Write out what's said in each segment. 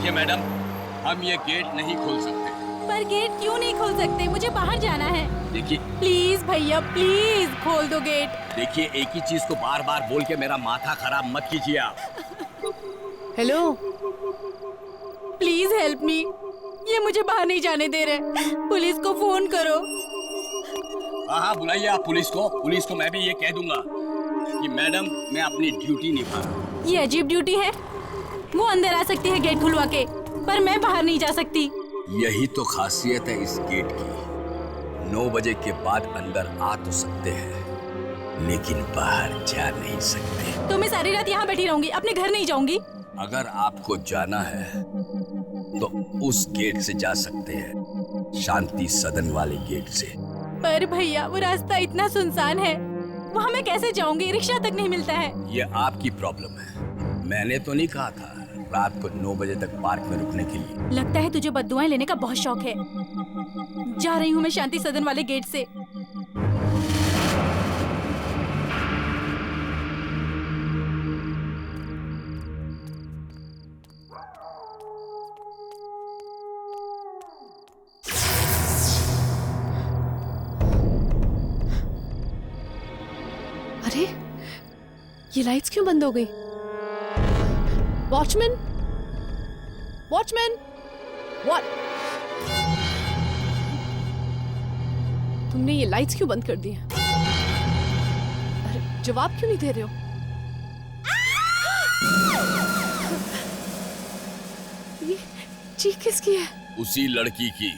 देखिए मैडम, हम ये गेट नहीं खोल सकते। पर गेट क्यों नहीं खोल सकते? मुझे बाहर जाना है। देखिए प्लीज भैया, प्लीज खोल दो गेट। देखिए, एक ही चीज को बार बार बोल के मेरा माथा खराब मत कीजिए आप। Hello, please help me. ये मुझे बाहर नहीं जाने दे रहे। पुलिस को फोन करो। हाँ बुलाइए आप पुलिस को। पुलिस को मैं भी ये कह दूंगा कि मैडम मैं अपनी ड्यूटी निभा रहा हूँ। ये अजीब ड्यूटी है। वो अंदर आ सकती है गेट खुलवा के, पर मैं बाहर नहीं जा सकती। यही तो खासियत है इस गेट की। 9 बजे के बाद अंदर आ तो सकते हैं, लेकिन बाहर जा नहीं सकते। तो मैं सारी रात यहाँ बैठी रहूंगी, अपने घर नहीं जाऊंगी। अगर आपको जाना है तो उस गेट से जा सकते हैं, शांति सदन वाले गेट से। पर भैया वो रास्ता इतना सुनसान है, वहाँ मैं कैसे जाऊंगी? रिक्शा तक नहीं मिलता है। ये आपकी प्रॉब्लम है। मैंने तो नहीं कहा था रात को 9 बजे तक पार्क में रुकने के लिए। लगता है तुझे बद्दुआएं लेने का बहुत शौक है। जा रही हूँ मैं शांति सदन वाले गेट से। अरे, ये लाइट्स क्यों बंद हो गई? Watchman, watchman, what? तुमने ये लाइट्स क्यों बंद कर दी हैं? अरे, जवाब क्यों नहीं दे रहे हो? ये चीख किसकी है? उसी लड़की की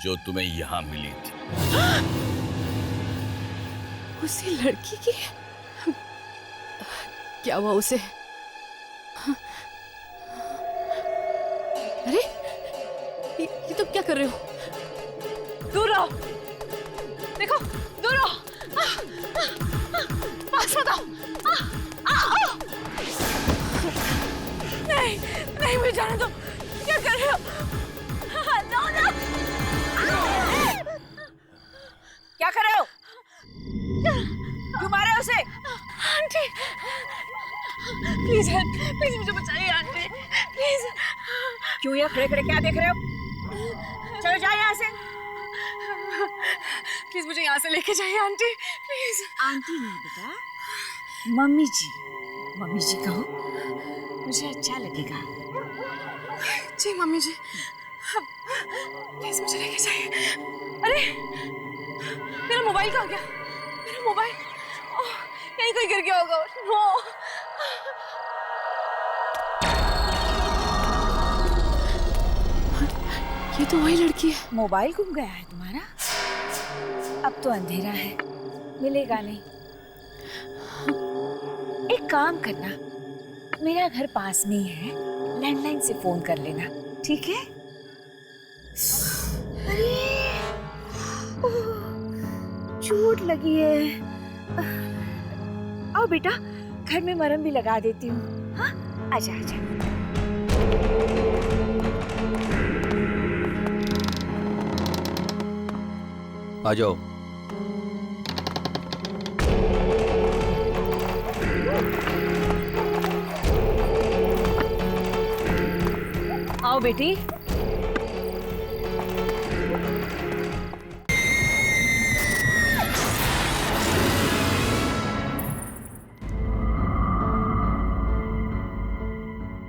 जो तुम्हें यहाँ मिली थी। उसी लड़की की? क्या हुआ उसे? अरे, ये तुम क्या कर रहे हो? दूर रहो! देखो, दूर रहो! पास मत आओ! नहीं, नहीं, मुझे जाने दो! क्या कर रहे हो? No, no! क्या कर रहे हो? क्यों मारे उसे? आंटी, प्लीज हेल्प, प्लीज मुझे बचाइए आंटी, प्लीज। क्यों यहाँ खड़े खड़े क्या देख रहे हो? चलो जाओ यहाँ से। प्लीज मुझे यहाँ से लेके जाइए आंटी, प्लीज। आंटी नहीं बेटा, मम्मी जी। मम्मी जी कहो, मुझे अच्छा लगेगा। जी मम्मी जी, प्लीज मुझे लेके जाइए। अरे, मेरा मोबाइल कहाँ गया? मेरा मोबाइल यहीं कहीं गिर गया होगा। नो, ये तो वही लड़की है। मोबाइल गुम गया है तुम्हारा? अब तो अंधेरा है, मिलेगा नहीं। एक काम करना, मेरा घर पास में ही है, लैंडलाइन से फोन कर लेना, ठीक है? अरे, चोट लगी है। आओ बेटा, घर में मरहम भी लगा देती हूँ। हाँ, आजा आजा। आ जाओ। आओ बेटी।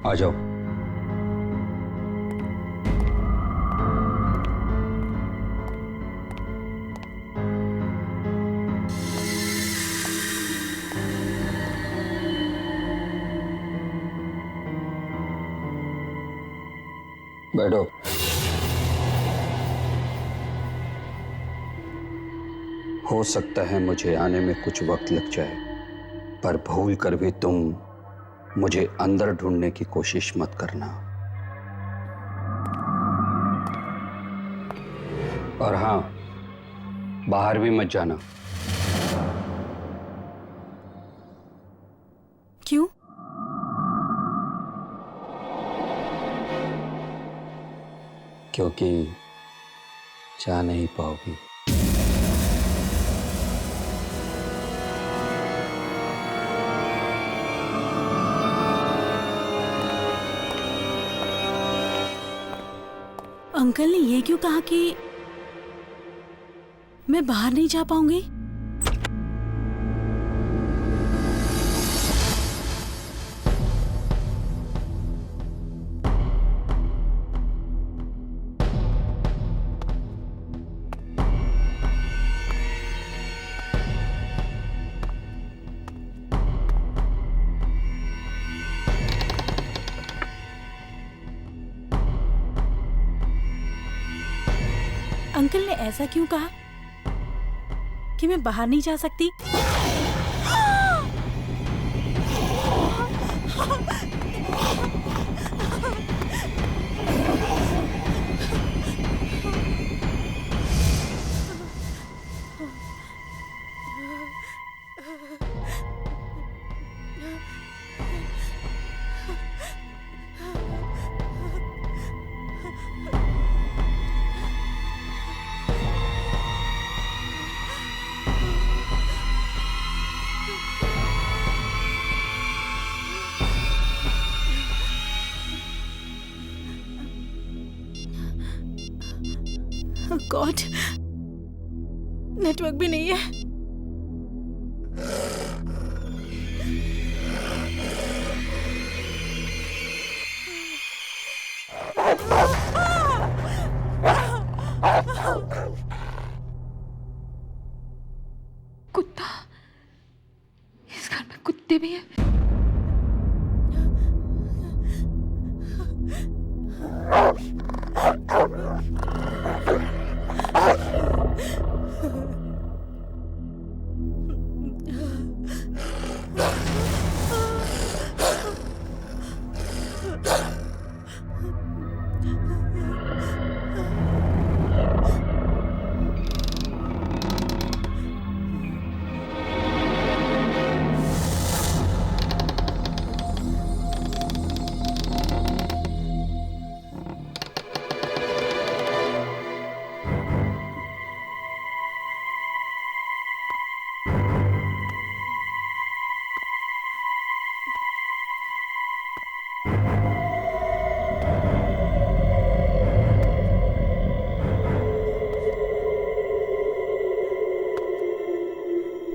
आ जाओ। बैठो। हो सकता है मुझे आने में कुछ वक्त लग जाए, पर भूल कर भी तुम मुझे अंदर ढूंढने की कोशिश मत करना। और हाँ, बाहर भी मत जाना। क्यों? क्योंकि जा नहीं पाओगी। अंकल ने ये क्यों कहा कि मैं बाहर नहीं जा पाऊंगी? अंकल ने ऐसा क्यों कहा कि मैं बाहर नहीं जा सकती? गॉड, नेटवर्क भी नहीं है। कुत्ता, इस घर में कुत्ते भी हैं।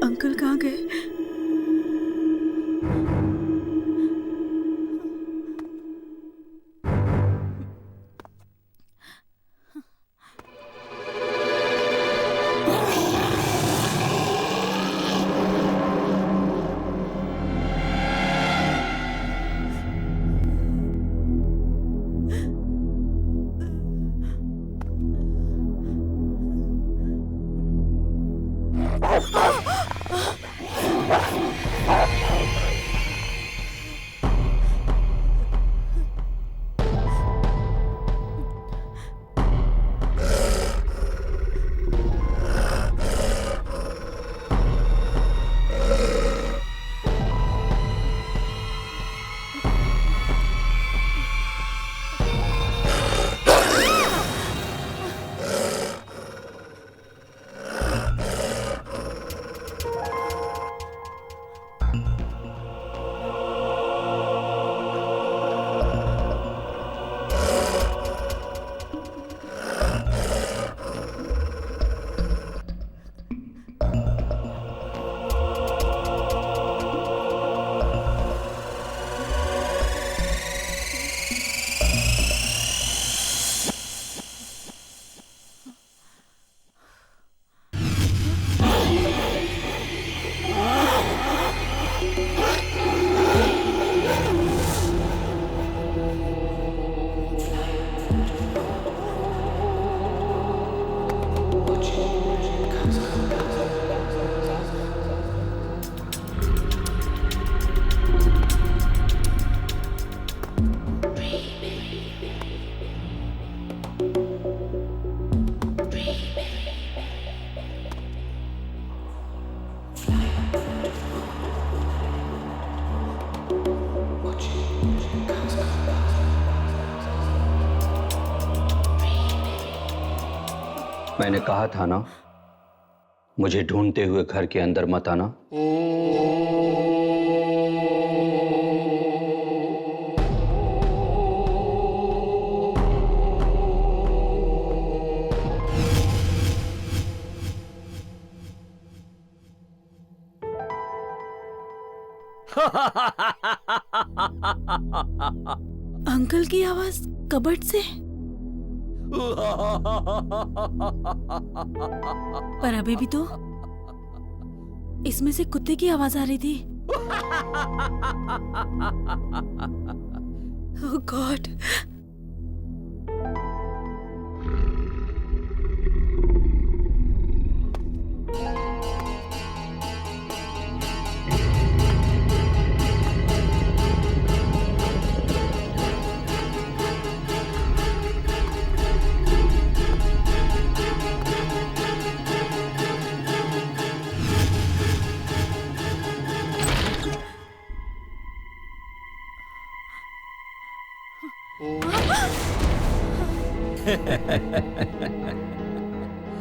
अंकल कहाँ गए? मैंने कहा था ना, मुझे ढूंढते हुए घर के अंदर मत आना। अंकल की आवाज कबर्ड से। पर अभी भी तो इसमें से कुत्ते की आवाज आ रही थी। ओह गॉड।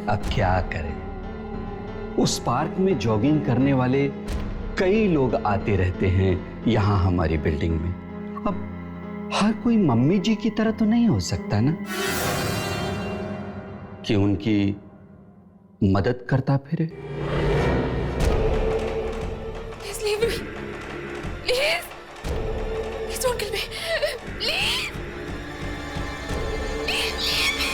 अब क्या करें, उस पार्क में जॉगिंग करने वाले कई लोग आते रहते हैं यहां हमारी बिल्डिंग में। अब हर कोई मम्मी जी की तरह तो नहीं हो सकता ना कि उनकी मदद करता फिरे। Please leave me. Please. Please don't kill me. Please. Please leave me.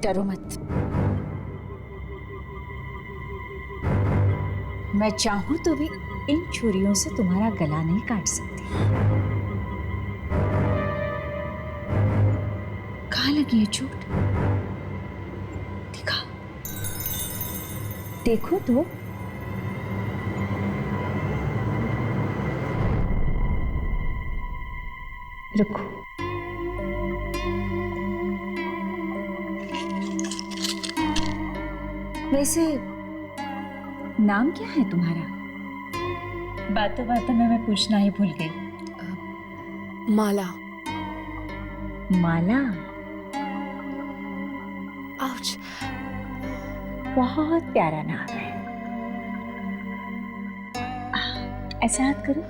डरो मत। मैं चाहूं तो भी इन छुरियों से तुम्हारा गला नहीं काट सकती। कहाँ लगी है चोट? दिखा, देखो तो। रुको। वैसे नाम क्या है तुम्हारा? बातों बातों में मैं पूछना ही भूल गई। माला। माला? आउच। बहुत प्यारा नाम है। ऐसा हाथ करो।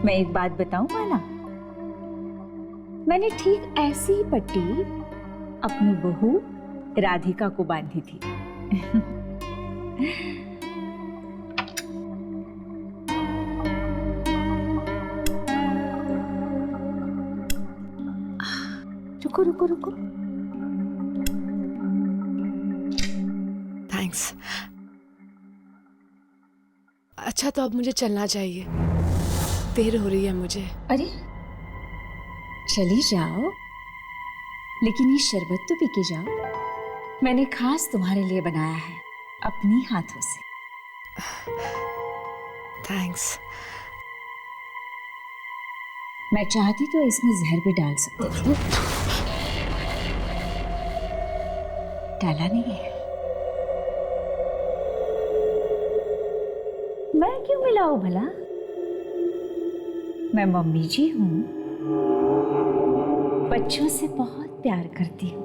मैं एक बात बताऊं माला, मैंने ठीक ऐसी ही पट्टी अपनी बहू राधिका को बांधी थी। रुको रुको रुको। थैंक्स। अच्छा तो अब मुझे चलना चाहिए, देर हो रही है मुझे। अरे चली जाओ, लेकिन ये शरबत तो पी के जाओ। मैंने खास तुम्हारे लिए बनाया है अपनी हाथों से। थैंक्स। मैं चाहती तो इसमें जहर भी डाल सकती थी, डाला नहीं है। मैं क्यों मिलाऊं भला? मैं मम्मी जी हूं, बच्चों से बहुत प्यार करती हूँ।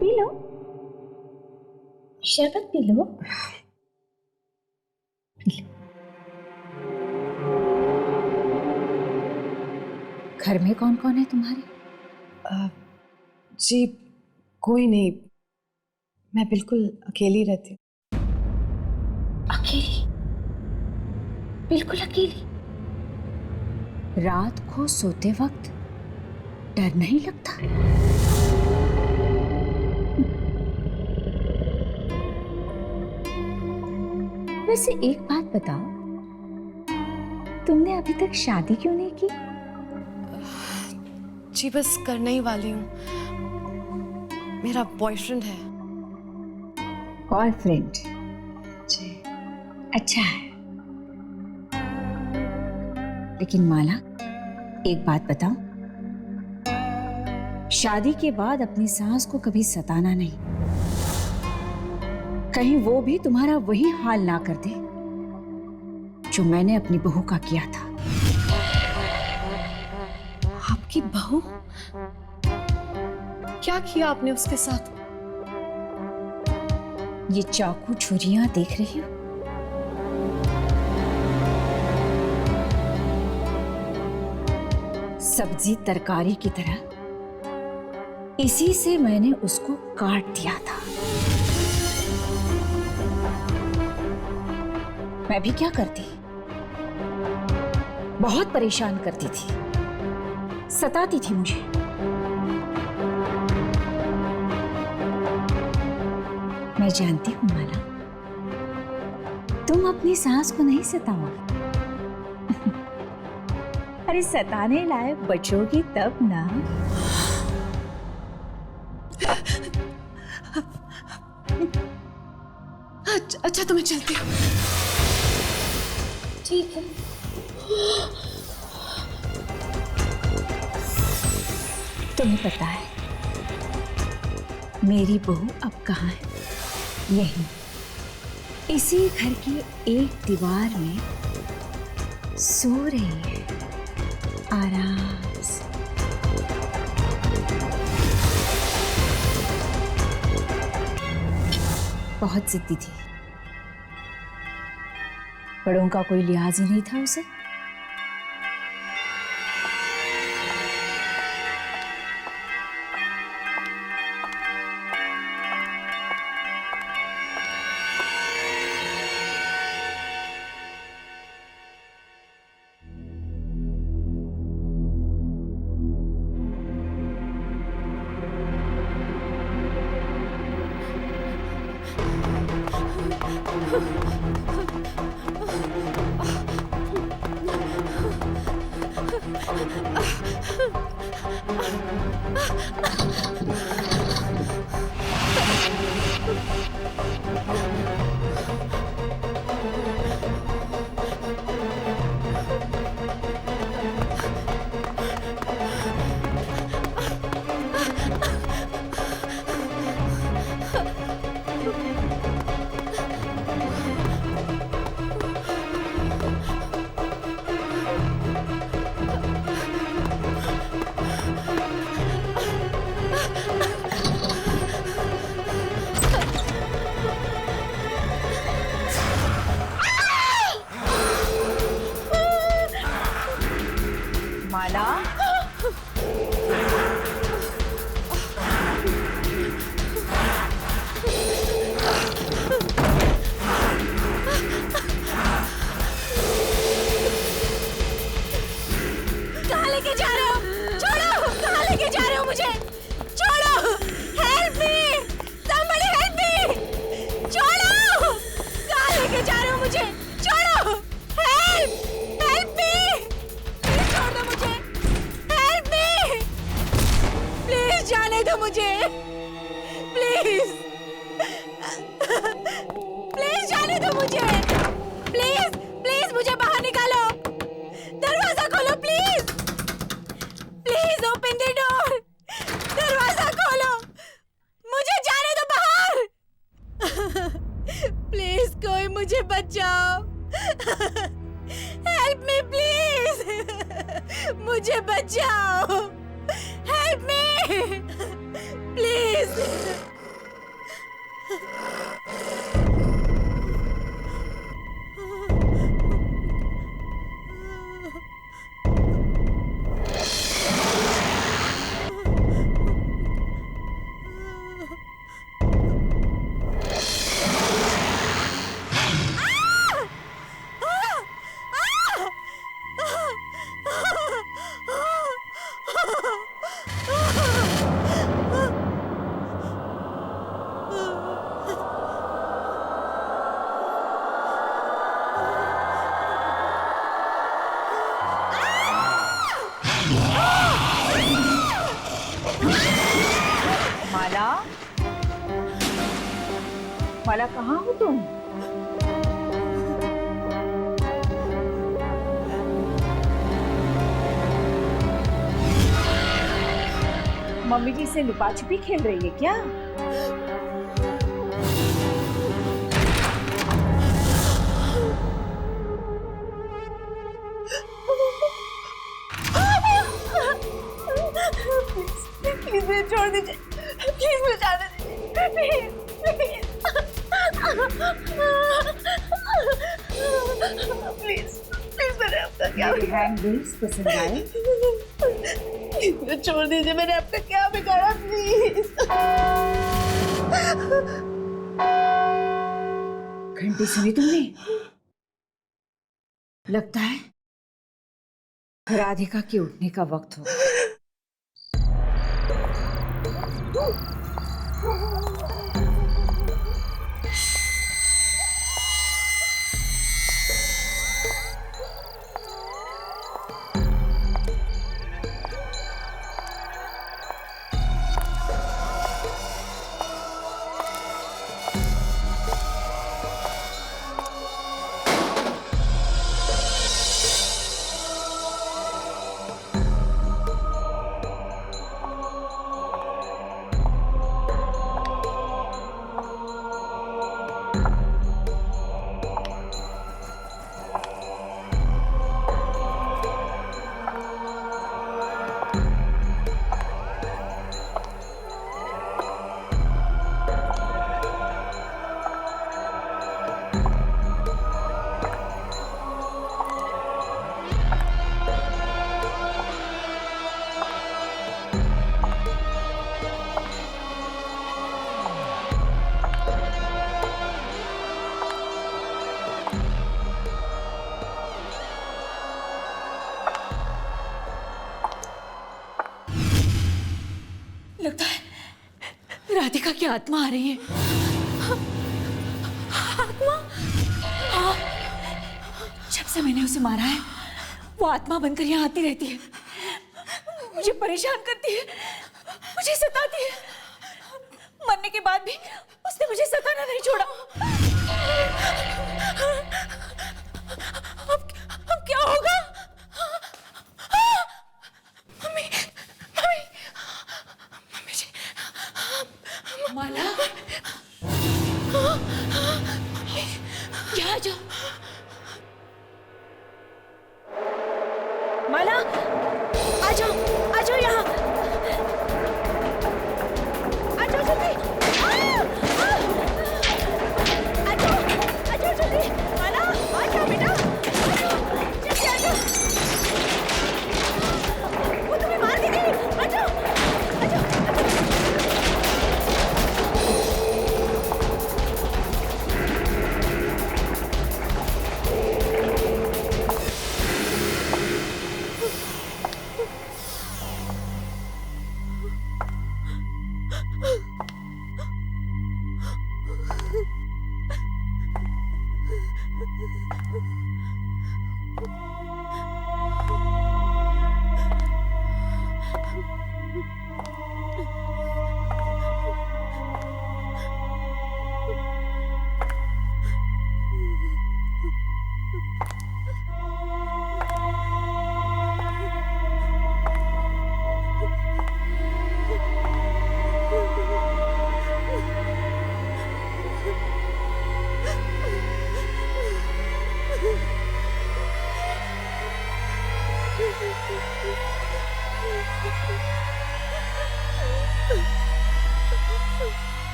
पी लो, शरबत पी लो। P low. घर में कौन कौन है तुम्हारे? जी कोई नहीं, मैं बिल्कुल अकेली रहती हूँ। अकेली? बिल्कुल अकेली? रात को सोते वक्त डर नहीं लगता? वैसे एक बात बताओ, तुमने अभी तक शादी क्यों नहीं की? जी बस करने ही वाली हूँ। मेरा बॉयफ्रेंड है। बॉयफ्रेंड जी। अच्छा है, लेकिन माला एक बात बताओ, शादी के बाद अपनी सास को कभी सताना नहीं, कहीं वो भी तुम्हारा वही हाल ना कर दे जो मैंने अपनी बहू का किया था। आपकी बहू? क्या किया आपने उसके साथ? ये चाकू छुरियां देख रही हो? सब्जी तरकारी की तरह इसी से मैंने उसको काट दिया था। मैं भी क्या करती, बहुत परेशान करती थी, सताती थी मुझे। मैं जानती हूं माला, तुम अपनी सास को नहीं सताओगी। अरे सताने लायक बचोगी तब ना। अच्छा तो मैं चलती हूँ। ठीक है। तुम्हें पता है मेरी बहू अब कहाँ है? यही इसी घर की एक दीवार में सो रही है आराम से। बहुत जिद्दी थी, बड़ों का कोई लिहाज ही नहीं था उसे। माला, कहाँ लेके जा रहे हो? छोड़ो! कहाँ लेके जा रहे हो मुझे? छोड़ो! Help me! somebody help me! छोड़ो! कहाँ लेके जा रहे हो मुझे? छोड़ो! हेल्प! Help me! प्लीज छोड़ दो मुझे! Help me! प्लीज जाने दो मुझे! प्लीज! प्लीज जाने दो मुझे! प्लीज! प्लीज मुझे बाहर निकालो! दरवाजा खोलो please! Please open the door! दरवाजा खोलो! मुझे जाने दो बाहर! प्लीज कोई मुझे बचाओ! Help me please! मुझे बचाओ! Help me! प्लीज! माला कहाँ हो तुम? मम्मी जी से लुका छुपी खेल रही है क्या? प्लीज मुझे छोड़ दीजिए, प्लीज मुझे जाने दीजिए, प्लीज प्लीज मैंने आपका क्या मेरे हैंडल्स पसंद आए? प्लीज मुझे छोड़ दीजिए, मैंने आपका क्या बिगाड़ा, प्लीज। घंटी सुनी तुमने? लगता है राधिका के उठने का वक्त हो। लगता है राधिका की आत्मा आ रही है। आत्मा? हाँ, जब से मैंने उसे मारा है वो आत्मा बनकर यहाँ आती रहती है, मुझे परेशान करती है, मुझे सताती है। मरने के बाद भी उसने मुझे सताना नहीं छोड़ा। अब क्या होगा? मम्मी, मम्मी, मम्मी जी, माला, यहाँ आ जाओ। माला, आ जाओ यहाँ, आ जाओ जल्दी, आ जाओ जल्दी, माला, आ जाओ बेटा, जल्दी आ जाओ, वो तुम्हें मार देगी, आ जाओ, आ जाओ,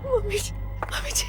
मम्मी जी, मम्मी जी,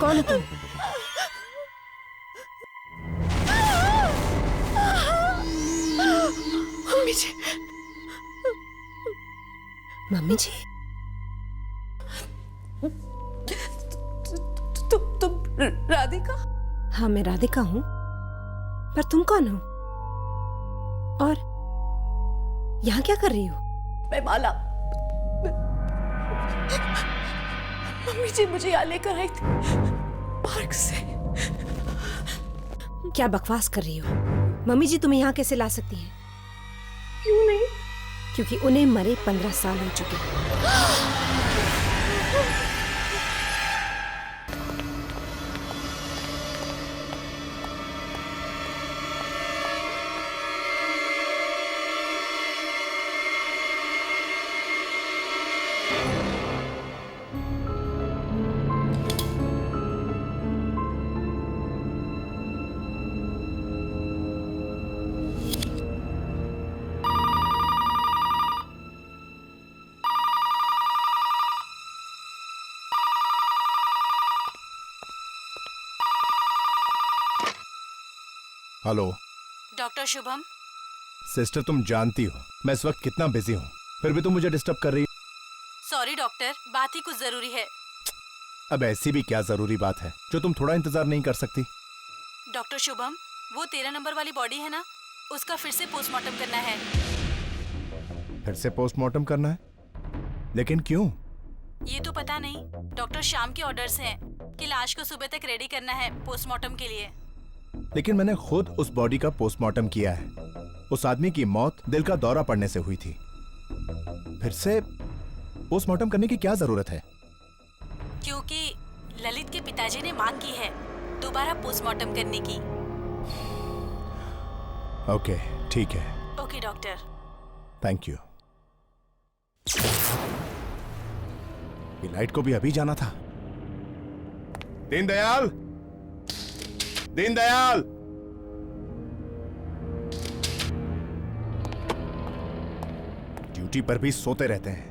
कौन हो तुम? मम्मी जी, मम्मी जी? तुम राधिका? हाँ, मैं राधिका हूँ, पर तुम कौन हो? और यहाँ क्या कर रही हो? मैं माला। मम्मी जी मुझे यहाँ लेकर आई थी पार्क से। क्या बकवास कर रही हो? मम्मी जी तुम्हें यहाँ कैसे ला सकती हैं? क्यों नहीं? क्योंकि उन्हें मरे 15 साल हो चुके हैं। Hello doctor Shubham. सिस्टर, तुम जानती हो मैं इस वक्त कितना बिजी हूँ, फिर भी तुम मुझे डिस्टर्ब कर रही हो। सॉरी डॉक्टर, बात ही कुछ जरूरी है। अब ऐसी भी क्या जरूरी बात है जो तुम थोड़ा इंतजार नहीं कर सकती? डॉक्टर शुभम, वो 13 नंबर वाली बॉडी है ना, उसका फिर से पोस्टमार्टम करना है। फिर से पोस्टमार्टम करना है? लेकिन क्यों? ये तो पता नहीं, डॉक्टर श्याम के ऑर्डर्स हैं कि लाश को सुबह तक रेडी करना है पोस्टमार्टम के लिए। लेकिन मैंने खुद उस बॉडी का पोस्टमार्टम किया है। उस आदमी की मौत दिल का दौरा पड़ने से हुई थी। फिर से पोस्टमार्टम करने की क्या जरूरत है? क्योंकि ललित के पिताजी ने मांग की है दोबारा पोस्टमार्टम करने की। ओके, ठीक है। Okay doctor. Thank you. ये लाइट को भी अभी जाना था। दीनदयाल, दीनदयाल! ड्यूटी पर भी सोते रहते हैं।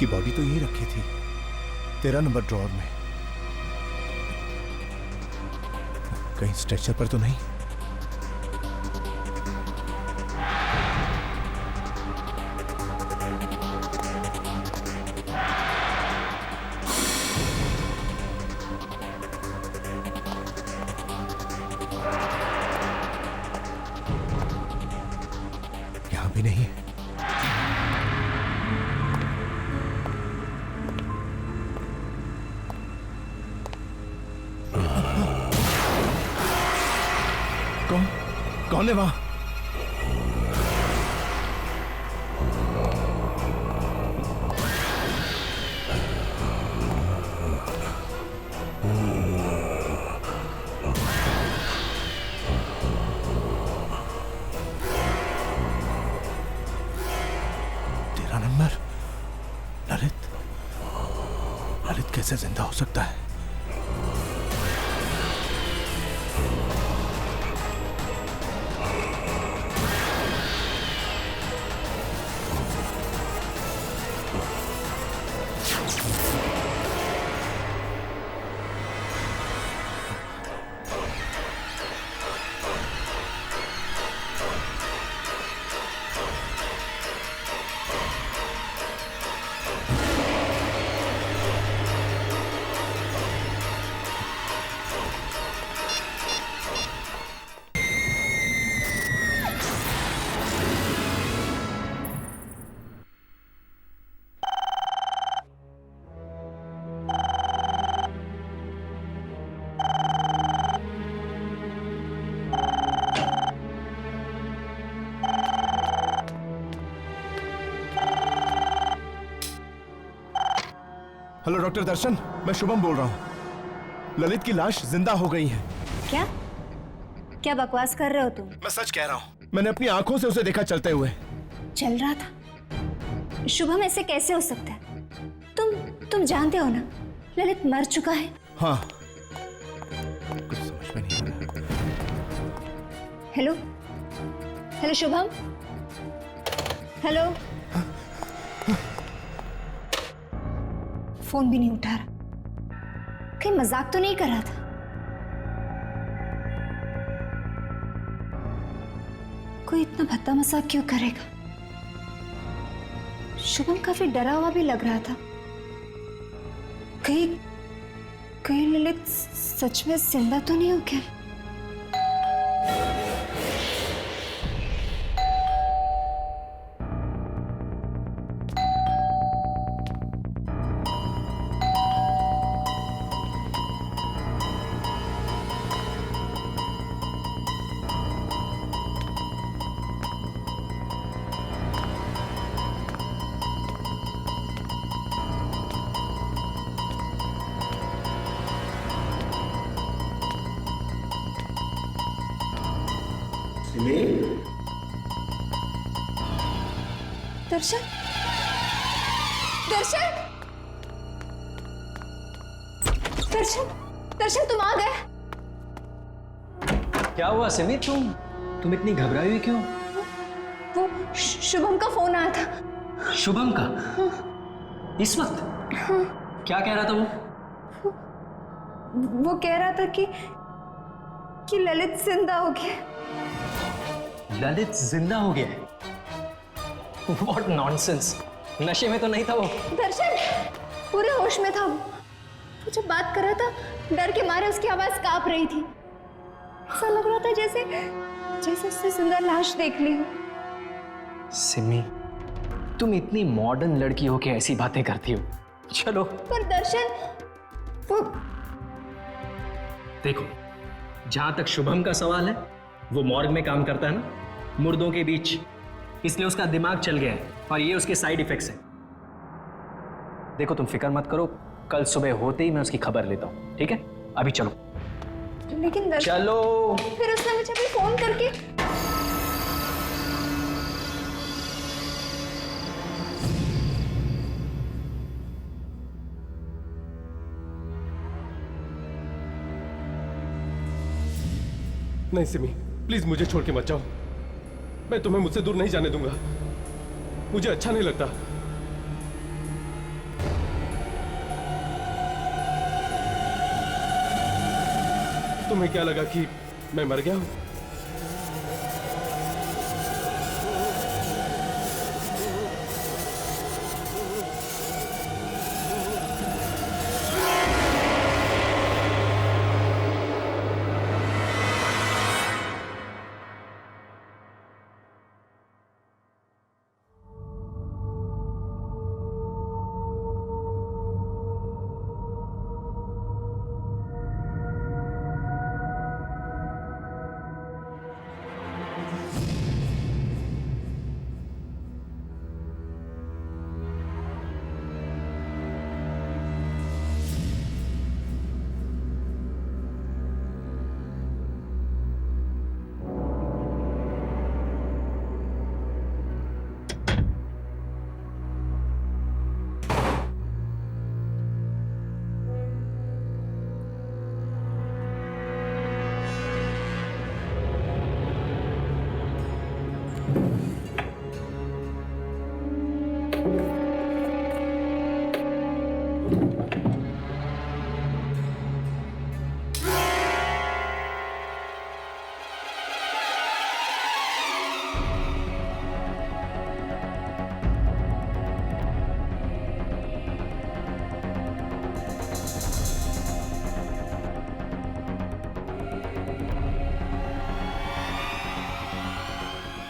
की बॉडी तो यहीं रखी थी, 13 नंबर ड्रॉअर में। कहीं स्ट्रेचर पर तो नहीं? यहां भी नहीं है। कौन है वहां? तेरा नंबर। ललित कैसे जिंदा हो सकता है? हेलो डॉक्टर दर्शन, मैं शुभम बोल रहा हूँ। ललित की लाश जिंदा हो गई है। क्या क्या बकवास कर रहे हो तुम? मैं सच कह रहा हूँ, मैंने अपनी आंखों से उसे देखा चलते हुए। चल रहा था? शुभम, ऐसे कैसे हो सकता है? तुम जानते हो ना ललित मर चुका है। हाँ, कुछ समझ में नहीं आ रहा। Hello hello Shubham, hello. Phone भी नहीं उठा रहा। कहीं मजाक तो नहीं कर रहा था? कोई इतना भद्दा मजाक क्यों करेगा? शुभम काफी डरा हुआ भी लग रहा था। कहीं ललित सच में जिंदा तो नहीं हो गया? दर्शन, दर्शन, दर्शन, दर्शन, तुम आ गए। क्या हुआ सिमी? तुम इतनी घबराई हुई क्यों? वो शुभम का फोन आया था। शुभम का? इस वक्त? क्या कह रहा था वो? वो कह रहा था कि ललित जिंदा हो गया। ललित जिंदा हो गया? What nonsense! नशे में तो नहीं था वो? दर्शन पूरे होश में था वो जब बात कर रहा था डर के मारे उसकी आवाज कांप रही थी। ऐसा लग रहा था जैसे उससे जिंदा लाश देख ली हो। सिमी, तुम इतनी मॉडर्न लड़की हो के ऐसी बातें करती हो। चलो। पर दर्शन, वो देखो, जहां तक शुभम का सवाल है, वो मॉर्ग में काम करता है ना, मुर्दों के बीच, इसलिए उसका दिमाग चल गया है और ये उसके साइड इफेक्ट्स हैं। देखो तुम फिक्र मत करो, कल सुबह होते ही मैं उसकी खबर लेता हूँ, ठीक है? अभी चलो। लेकिन दर्शन, चलो। फिर उसने मुझे भी फोन करके नहीं सिमी, प्लीज मुझे छोड़ के मत जाओ। मैं तुम्हें मुझसे दूर नहीं जाने दूंगा। मुझे अच्छा नहीं लगता। तुम्हें क्या लगा कि मैं मर गया हूं?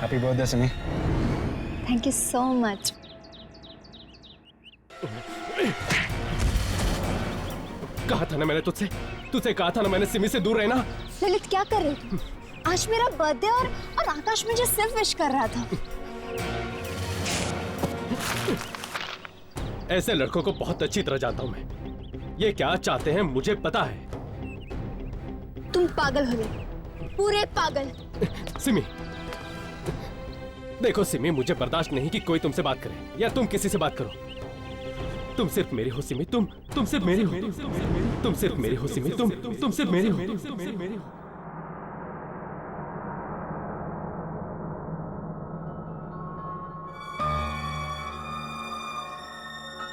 Happy birthday Simi. Thank you so much. कहा था ना मैंने तुझसे कहा था ना मैंने सिमी से दूर रहना। ललित क्या कर रहे थे? आज मेरा बर्थडे और आकाश मुझे सिर्फ विश कर रहा था। ऐसे लड़कों को बहुत अच्छी तरह जानता हूं मैं। ये क्या चाहते हैं मुझे पता है। तुम पागल हो गए, पूरे पागल। सिमी देखो सिमी, मुझे बर्दाश्त नहीं कि कोई तुमसे बात करे या तुम किसी से बात करो। तुम सिर्फ मेरी हो सिमी, तुम सिर्फ मेरी हो, तुम सिर्फ मेरी हो सिमी, तुम सिर्फ मेरी हो।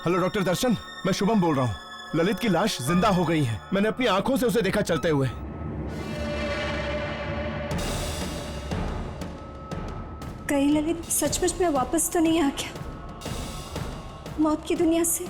हेलो डॉक्टर दर्शन, मैं शुभम बोल रहा हूँ। ललित की लाश जिंदा हो गई है। मैंने अपनी आंखों से उसे देखा चलते हुए। कहीं ललित सचमुच में वापस तो नहीं आ गया मौत की दुनिया से?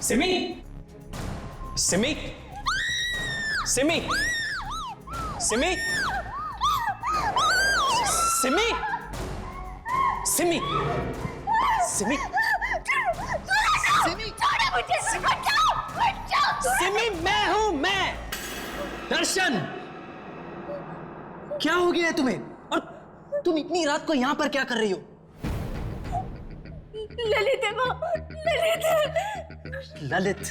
सिमी, सिमी, सिमी, सिमी, सिमी, सिमी, सिमी, सिमी, सिमी, मैं हूं मैं। दर्शन, क्या हो गया है तुम्हें? और तुम इतनी रात को यहाँ पर क्या कर रही हो? ललित है वो, ललित है। ललित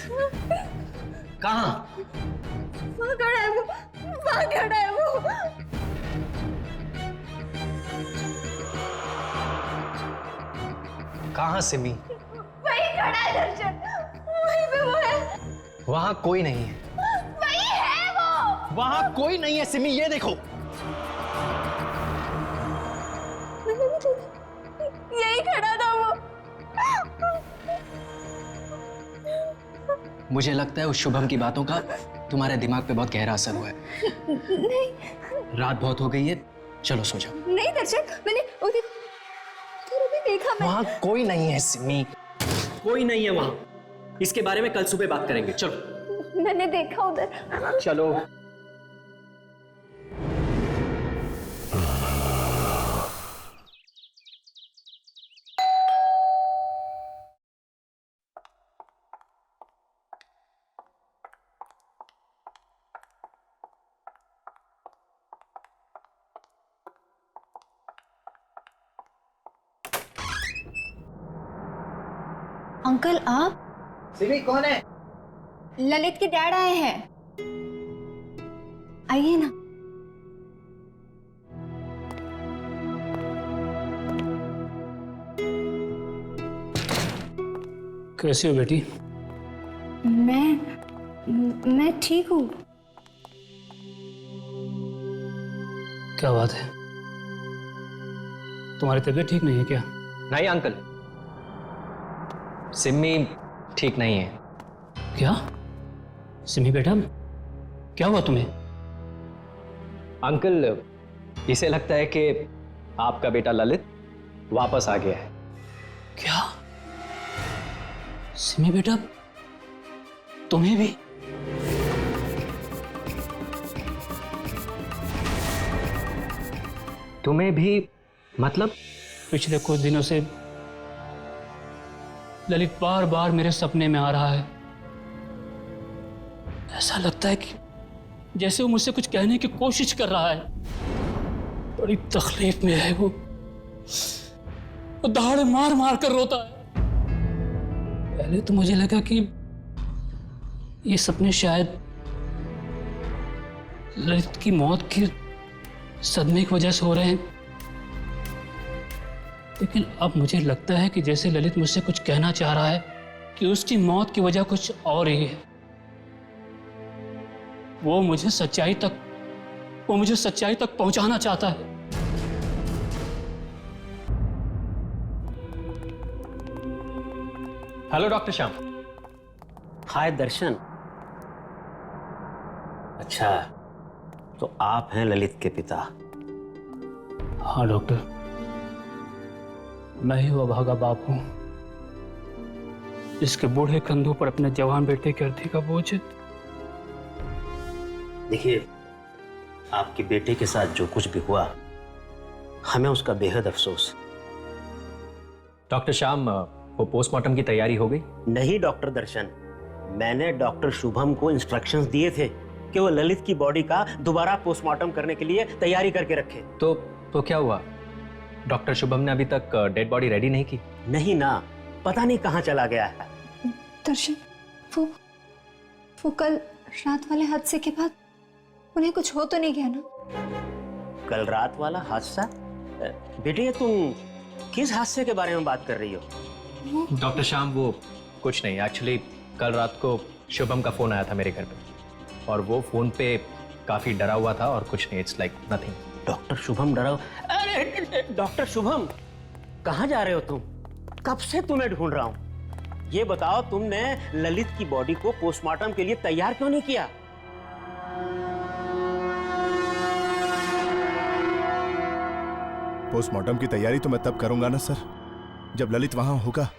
कहाँ? वहाँ खड़ा है वो, वहाँ खड़ा है वो। कहाँ सिमी? वही खड़ा है दर्शन, वहीं पे वो है। वहां कोई नहीं है। वही है वो। वहां कोई नहीं है सिमी, ये देखो। यही खड़ा था वो। मुझे लगता है उस शुभम की बातों का तुम्हारे दिमाग पे बहुत गहरा असर हुआ है। नहीं, रात बहुत हो गई है, चलो सो जाओ। नहीं दर्शन, मैंने उधर भी देखा। मैं वहां कोई नहीं है सिमी, कोई नहीं है वहां। इसके बारे में कल सुबह बात करेंगे, चलो। मैंने देखा उधर। चलो। अंकल आप? सिमी कौन है? ललित के डैड आए हैं, आइए ना। कैसे हो बेटी? मैं ठीक हूँ। क्या बात है, तुम्हारी तबीयत ठीक नहीं है क्या? नहीं अंकल, सिमी ठीक नहीं है। क्या? सिमी बेटा, क्या हुआ तुम्हें? अंकल, इसे लगता है कि आपका बेटा ललित वापस आ गया है। क्या? सिमी बेटा, तुम्हें भी? तुम्हें भी मतलब? पिछले कुछ दिनों से ललित बार बार मेरे सपने में आ रहा है। ऐसा लगता है कि जैसे वो मुझसे कुछ कहने की कोशिश कर रहा है। बड़ी तकलीफ में है वो दहाड़े मार मार कर रोता है। पहले तो मुझे लगा कि ये सपने शायद ललित की मौत के सदमे की वजह से हो रहे हैं, लेकिन अब मुझे लगता है कि जैसे ललित मुझसे कुछ कहना चाह रहा है कि उसकी मौत की वजह कुछ और ही है। वो मुझे सच्चाई तक पहुंचाना चाहता है। Hello doctor Shyam. Hi Darshan. अच्छा, तो आप हैं ललित के पिता? हाँ डॉक्टर, मैं ही वो अभागा बाप हूं जिसके बूढ़े कंधों पर अपने जवान बेटे के अर्थी का बोझ है। देखिए, आपके बेटे के साथ जो कुछ भी हुआ, हमें उसका बेहद अफसोस। डॉक्टर श्याम, वो पोस्टमार्टम की तैयारी हो गई? नहीं डॉक्टर दर्शन, मैंने डॉक्टर शुभम को इंस्ट्रक्शंस दिए थे कि वो ललित की बॉडी का दोबारा पोस्टमार्टम करने के लिए तैयारी करके रखे। तो क्या हुआ? डॉक्टर शुभम ने अभी तक डेड बॉडी रेडी नहीं की? नहीं ना, पता नहीं कहाँ चला गया है। दर्शन, वो कल रात वाले हादसे के बाद उन्हें कुछ हो तो नहीं गया ना? कल रात वाला हादसा? बेटे, तुम किस हादसे के बारे में बात कर रही हो? डॉक्टर श्याम, वो कुछ नहीं। एक्चुअली कल रात को शुभम का फोन आया था मेरे घर पे, और वो फोन पे काफी डरा हुआ था और कुछ नहीं। It's like nothing. Doctor Shubham डरा? अरे डॉक्टर शुभम, कहाँ जा रहे हो तुम? कब से तुम्हें ढूंढ रहा हूं। ये बताओ, तुमने ललित की बॉडी को पोस्टमार्टम के लिए तैयार क्यों नहीं किया? पोस्टमार्टम की तैयारी तो मैं तब करूंगा ना सर, जब ललित वहां होगा।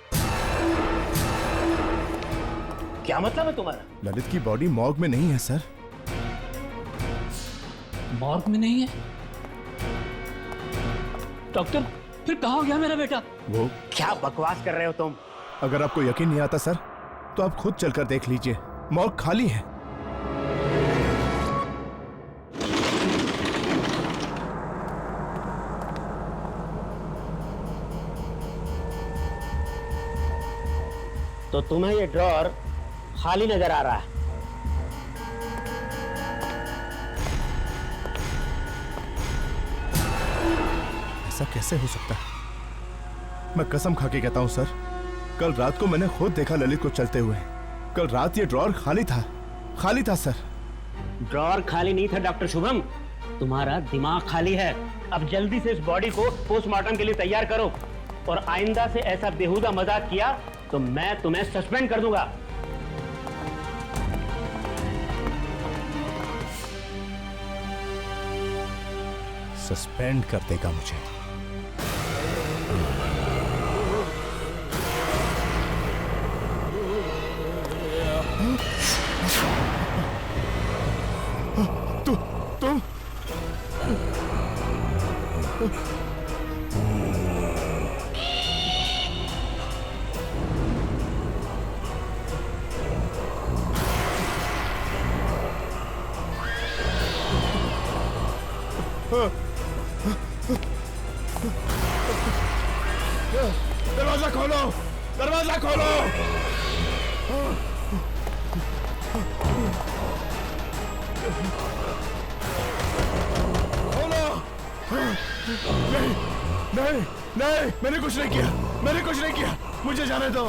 क्या मतलब है तुम्हारा? ललित की बॉडी मॉर्ग में नहीं है सर। मॉर्ग में नहीं है? डॉक्टर, फिर कहाँ हो गया मेरा बेटा? वो क्या बकवास कर रहे हो तुम? अगर आपको यकीन नहीं आता सर, तो आप खुद चलकर देख लीजिए, मॉर्ग खाली है। तो तुम्हें ये ड्रॉर खाली नजर आ रहा है। ऐसा कैसे हो सकता है? मैं कसम खा के कहता हूं सर, कल रात को मैंने खुद देखा ललित को चलते हुए। कल रात ये ड्रॉर खाली था सर। ड्रॉर खाली नहीं था डॉक्टर शुभम, तुम्हारा दिमाग खाली है। अब जल्दी से इस बॉडी को पोस्टमार्टम के लिए तैयार करो, और आइंदा से ऐसा बेहुदा मजाक किया तो मैं तुम्हें सस्पेंड कर दूंगा। सस्पेंड कर देगा मुझे? तुम दरवाजा खोलो, दरवाजा खोलो। खोलो। नहीं नहीं नहीं, मैंने कुछ नहीं किया, मुझे जाने दो।